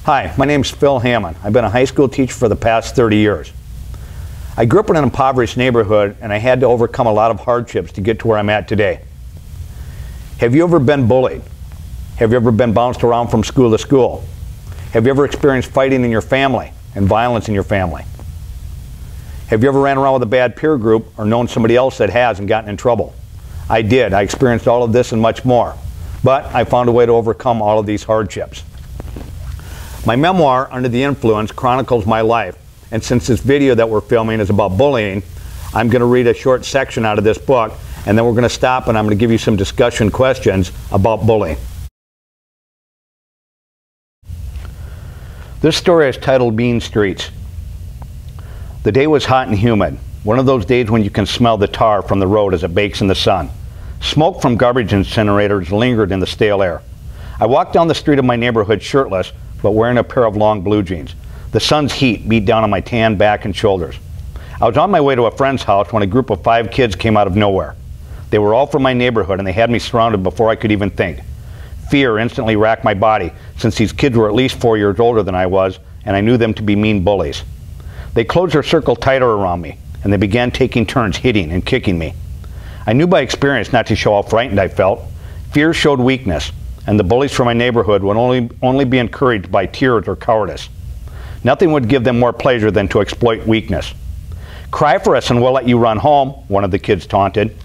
Hi, my name's Phil Hamman. I've been a high school teacher for the past 30 years. I grew up in an impoverished neighborhood and I had to overcome a lot of hardships to get to where I'm at today. Have you ever been bullied? Have you ever been bounced around from school to school? Have you ever experienced fighting in your family and violence in your family? Have you ever ran around with a bad peer group or known somebody else that has and gotten in trouble? I did. I experienced all of this and much more. But I found a way to overcome all of these hardships. My memoir, Under the Influence, chronicles my life. And since this video that we're filming is about bullying, I'm going to read a short section out of this book, and then we're going to stop and I'm going to give you some discussion questions about bullying. This story is titled Mean Streets. The day was hot and humid. One of those days when you can smell the tar from the road as it bakes in the sun. Smoke from garbage incinerators lingered in the stale air. I walked down the street of my neighborhood shirtless, but wearing a pair of long blue jeans. The sun's heat beat down on my tan back and shoulders. I was on my way to a friend's house when a group of 5 kids came out of nowhere. They were all from my neighborhood and they had me surrounded before I could even think. Fear instantly racked my body since these kids were at least 4 years older than I was, and I knew them to be mean bullies. They closed their circle tighter around me and they began taking turns hitting and kicking me. I knew by experience not to show how frightened I felt. Fear showed weakness, and the bullies from my neighborhood would only be encouraged by tears or cowardice. Nothing would give them more pleasure than to exploit weakness. Cry for us and we'll let you run home, one of the kids taunted.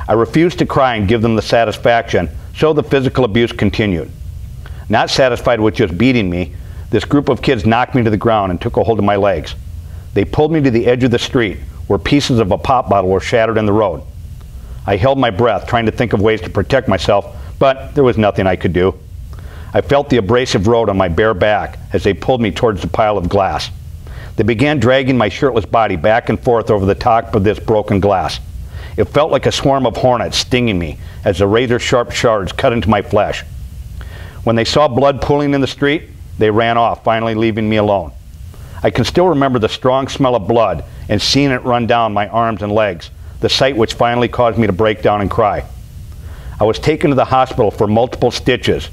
I refused to cry and give them the satisfaction, so the physical abuse continued. Not satisfied with just beating me, this group of kids knocked me to the ground and took a hold of my legs. They pulled me to the edge of the street, where pieces of a pop bottle were shattered in the road. I held my breath, trying to think of ways to protect myself, but there was nothing I could do. I felt the abrasive road on my bare back as they pulled me towards the pile of glass. They began dragging my shirtless body back and forth over the top of this broken glass. It felt like a swarm of hornets stinging me as the razor-sharp shards cut into my flesh. When they saw blood pooling in the street, they ran off, finally leaving me alone. I can still remember the strong smell of blood and seeing it run down my arms and legs, the sight which finally caused me to break down and cry. I was taken to the hospital for multiple stitches.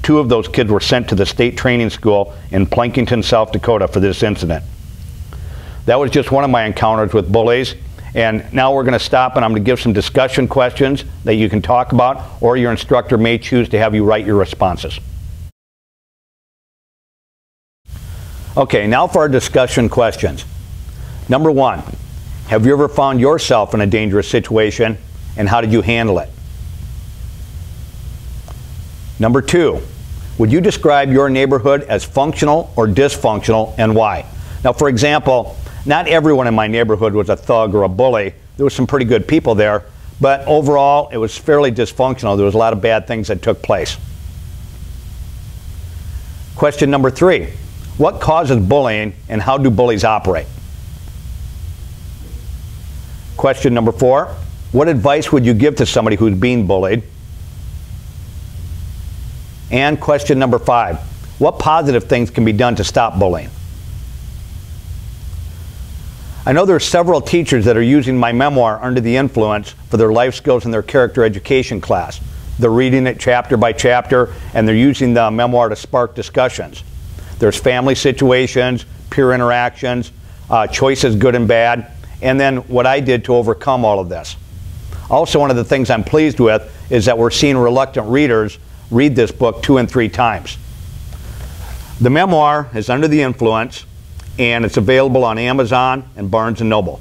2 of those kids were sent to the state training school in Plankington, South Dakota for this incident. That was just one of my encounters with bullies, and now we're going to stop and I'm going to give some discussion questions that you can talk about, or your instructor may choose to have you write your responses. Okay, now for our discussion questions. Number 1, have you ever found yourself in a dangerous situation, and how did you handle it? Number 2, would you describe your neighborhood as functional or dysfunctional, and why? Now, for example, not everyone in my neighborhood was a thug or a bully. There were some pretty good people there, but overall, it was fairly dysfunctional. There was a lot of bad things that took place. Question number 3, what causes bullying, and how do bullies operate? Question number 4, what advice would you give to somebody who's being bullied? And question number 5, what positive things can be done to stop bullying? I know there are several teachers that are using my memoir, Under the Influence, for their life skills in their character education class. They're reading it chapter by chapter, and they're using the memoir to spark discussions. There's family situations, peer interactions, choices good and bad, and then what I did to overcome all of this. Also, one of the things I'm pleased with is that we're seeing reluctant readers read this book 2 and 3 times. The memoir is Under the Influence, and it's available on Amazon and Barnes & Noble.